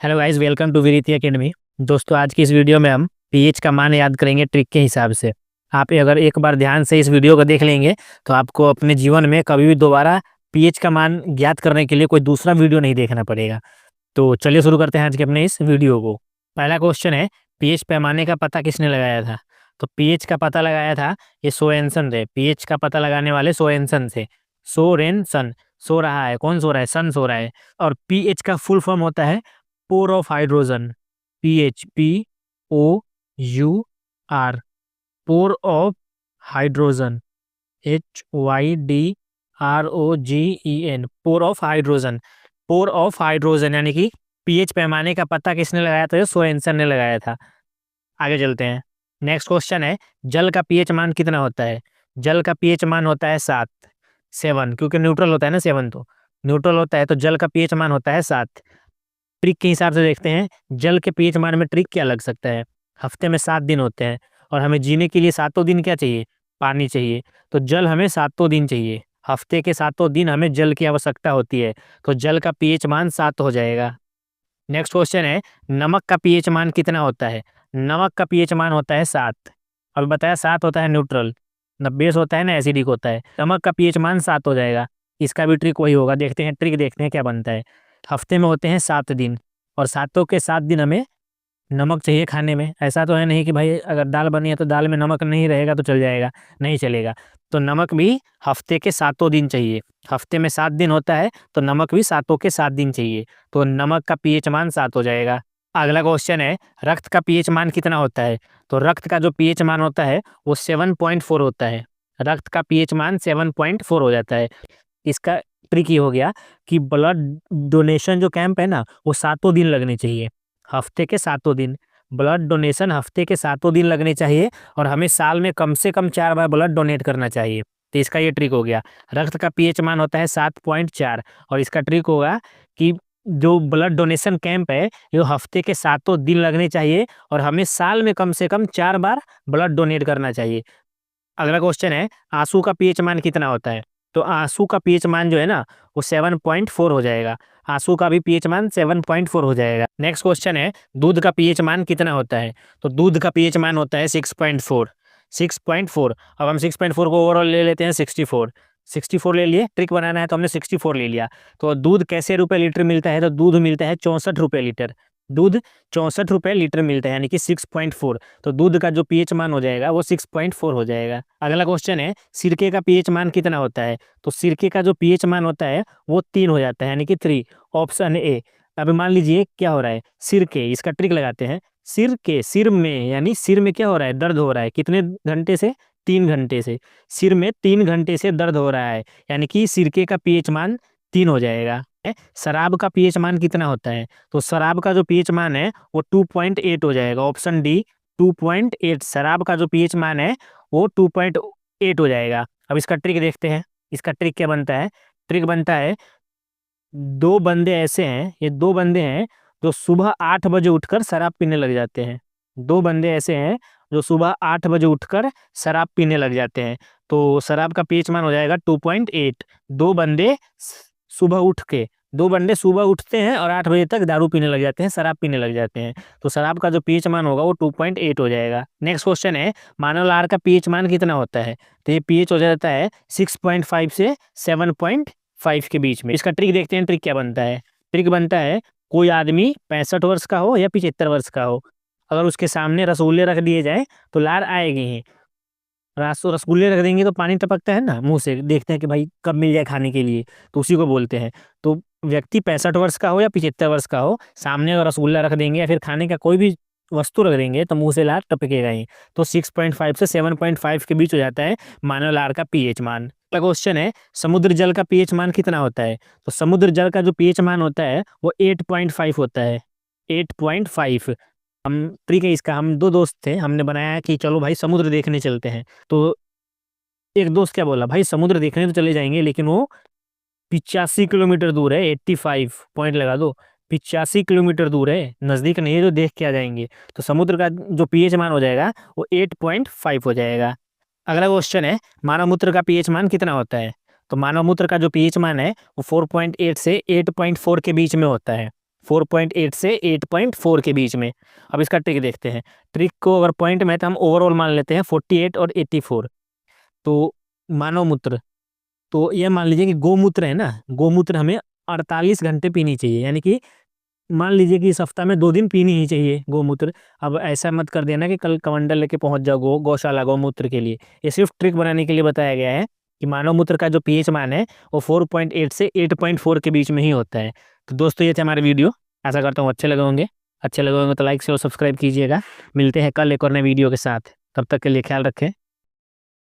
Hello guys, welcome to विरिति academy. दोस्तों, आज की इस वीडियो में हम पीएच का मान याद करेंगे ट्रिक के हिसाब से। आप अगर एक बार ध्यान से इस वीडियो को देख लेंगे तो आपको अपने जीवन में कभी भी दोबारा पीएच का मान ज्ञात करने के लिए कोई दूसरा वीडियो नहीं देखना पड़ेगा। तो चलिए शुरू करते हैं आज के अपने इस वीडियो को। पहला क्वेश्चन है, पीएच पैमाने का पता किसने लगाया था? तो पीएच का पता लगाया था ये सोरेनसन थे। पीएच का पता लगाने वाले सोरेनसन थे। सोरेनसन। सो रहा है, कौन सो रहा है? सन सो रहा है। और पीएच का फुल फॉर्म होता है power of hydrogen. PHPOUR, power of hydrogen. HYDROGEN, power of hydrogen. Power of hydrogen यानी कि पीएच पैमाने का पता किसने लगाया था? सोरेनसन ने लगाया था। आगे चलते हैं। नेक्स्ट क्वेश्चन है, जल का पीएच मान कितना होता है? जल का पीएच मान होता है 7, 7, क्योंकि न्यूट्रल होता है ना, 7 तो न्यूट्रल होता है, तो जल का पीएच मान होता है 7। ट्रिक के हिसाब से देखते हैं, जल के पीएच मान में ट्रिक क्या लग सकता है? हफ्ते में 7 दिन होते हैं और हमें जीने के लिए सातों दिन क्या चाहिए? पानी चाहिए। तो जल हमें सातों दिन चाहिए। हफ्ते के सातों दिन हमें जल की आवश्यकता होती है, तो जल का पीएच मान 7 हो जाएगा। नेक्स्ट क्वेश्चन है, नमक का पीएच मान कितना होता है? नमक का पीएच मान होता है 7। अब बताया 7 होता है न्यूट्रल, न बेस होता है ना एसिडिक होता है। नमक का पीएच मान 7 हो जाएगा। इसका भी ट्रिक वही होगा। देखते हैं ट्रिक, देखते हैं क्या बनता है। हफ्ते में होते हैं 7 दिन और सातों के 7 दिन हमें नमक चाहिए खाने में। ऐसा तो है नहीं कि भाई अगर दाल बनी है तो दाल में नमक नहीं रहेगा तो चल जाएगा, नहीं चलेगा। तो नमक भी हफ्ते के सातों दिन चाहिए। हफ्ते में 7 दिन होता है तो नमक भी सातों के 7 दिन चाहिए। तो नमक का पीएच मान 7 हो जाएगा। अगला क्वेश्चन है, रक्त का पीएच मान कितना होता है? तो रक्त का जो पीएच मान होता है वो 7.4 होता है। रक्त का पीएच मान 7.4 हो जाता है। इसका ट्रिक ये हो गया कि ब्लड डोनेशन जो कैंप है ना, वो सातों दिन लगने चाहिए। हफ्ते के सातों दिन ब्लड डोनेशन, हफ्ते के सातों दिन लगने चाहिए और हमें साल में कम से कम 4 बार ब्लड डोनेट करना चाहिए। तो इसका ये ट्रिक हो गया। रक्त का पीएच मान होता है 7.4 और इसका ट्रिक होगा कि जो ब्लड डोनेशन कैंप है ये हफ्ते के सातों दिन लगने चाहिए और हमें साल में कम से कम 4 बार ब्लड डोनेट करना चाहिए। अगला क्वेश्चन है, आंसू का पीएच मान कितना होता है? तो आंसू का पीएच मान जो है ना वो 7.4 हो जाएगा। आंसू का भी पीएच मान 7.4 हो जाएगा। नेक्स्ट क्वेश्चन है, दूध का पीएच मान कितना होता है? तो दूध का पीएच मान होता है 6.4। 6.4। अब हम 6.4 को ओवरऑल ले लेते हैं 64। 64 ले लिए, ट्रिक बनाना है तो हमने 64 ले लिया। तो दूध कैसे रुपए लीटर मिलता है? तो दूध मिलता है 64 रुपए लीटर। दूध 64 रुपए लीटर मिलता है यानी कि 6.4। तो दूध का जो पीएच मान हो जाएगा वो 6.4 हो जाएगा। अगला क्वेश्चन है, सिरके का पीएच मान कितना होता है? तो सिरके का जो पीएच मान होता है वो 3 हो जाता है यानी कि 3। Option A. अभी मान लीजिए क्या हो रहा है, सिरके, इसका ट्रिक लगाते हैं। सिर के, सिर में, यानी सिर में क्या हो रहा है? दर्द हो रहा है। कितने घंटे से? 3 घंटे से। सिर में 3 घंटे से दर्द हो रहा है यानी कि सिरके का पीएच मान 3 हो जाएगा। शराब का पीएच मान कितना होता है? तो शराब का जो पीएच मान है वो 2.8 हो जाएगा। Option D, 2.8। शराब का जो पीएच मान है वो 2.8 हो जाएगा। अब इसका ट्रिक देखते हैं। इसका ट्रिक क्या बनता है? ट्रिक बनता है, दो बंदे ऐसे हैं, ये दो बंदे हैं जो सुबह 8 बजे उठकर शराब पीने लग जाते हैं। दो बंदे ऐसे हैं जो सुबह 8 बजे उठकर शराब पीने लग जाते हैं। तो शराब का पीएच मान हो जाएगा 2.8। दो बंदे सुबह उठ के, दो बंदे सुबह उठते हैं और 8 बजे तक दारू पीने लग जाते हैं, शराब पीने लग जाते हैं। तो शराब का जो पीएच मान होगा वो 2.8 हो जाएगा। नेक्स्ट क्वेश्चन है, मानव लार का पीएच मान कितना होता है? तो ये पीएच हो जाता है 6.5 से 7.5 के बीच में। इसका ट्रिक देखते हैं, ट्रिक क्या बनता है। ट्रिक बनता है, कोई आदमी 65 वर्ष का हो या 75 वर्ष का हो, अगर उसके सामने रसगुल्ले रख दिए जाए तो लार आएगी ही। रसगुल्ले रख देंगे तो पानी टपकता है ना मुंह से, देखते हैं कि भाई कब मिल जाए खाने के लिए, तो उसी को बोलते हैं। तो व्यक्ति 65 वर्ष का हो या 75 वर्ष का हो, सामने अगर रसगुल्ला रख देंगे या फिर खाने का कोई भी वस्तु रख देंगे तो मुंह से लार टपकेगा ही। तो 6.5 से 7.5 के बीच हो जाता है मानव लार का पीएच मान। अगला क्वेश्चन है, समुद्र जल का पीएच मान कितना होता है? तो समुद्र जल का जो पीएच मान होता है वो 8.5 होता है। 8.5। हम ट्रिक है इसका, हम दो दोस्त थे, हमने बनाया कि चलो भाई समुद्र देखने चलते हैं। तो एक दोस्त क्या बोला, भाई समुद्र देखने तो चले जाएंगे लेकिन वो 85 किलोमीटर दूर है। 85 पॉइंट लगा दो, 85 किलोमीटर दूर है, नजदीक नहीं है जो देख के आ जाएंगे। तो समुद्र का जो पीएच मान हो जाएगा वो 8.5 हो जाएगा। अगला क्वेश्चन है, मानव मूत्र का पीएच मान कितना होता है? तो मानव मूत्र का जो पीएच मान है वो 4.8 से 8.4 के बीच में होता है। 4.8 से 8.4 के बीच में। अब इसका ट्रिक देखते हैं। ट्रिक को अगर पॉइंट में तो हम ओवरऑल मान लेते हैं 48 और 84। तो मानव मूत्र, तो ये मान लीजिए कि गोमूत्र है ना, गोमूत्र हमें 48 घंटे पीनी चाहिए, यानी कि मान लीजिए कि इस सप्ताह में 2 दिन पीनी ही चाहिए गोमूत्र। अब ऐसा मत कर देना कि कल कमंडल लेके पहुंच जाओ गौशाला गौमूत्र के लिए। ये सिर्फ ट्रिक बनाने के लिए बताया गया है कि मानव मूत्र का जो पीएच मान है वो 4.8 से 8.4 के बीच में ही होता है। तो दोस्तों ये थे हमारे वीडियो, आशा करता हूँ अच्छे लगे होंगे तो लाइक से और सब्सक्राइब कीजिएगा। मिलते हैं कल एक और नए वीडियो के साथ, तब तक के लिए ख्याल रखें।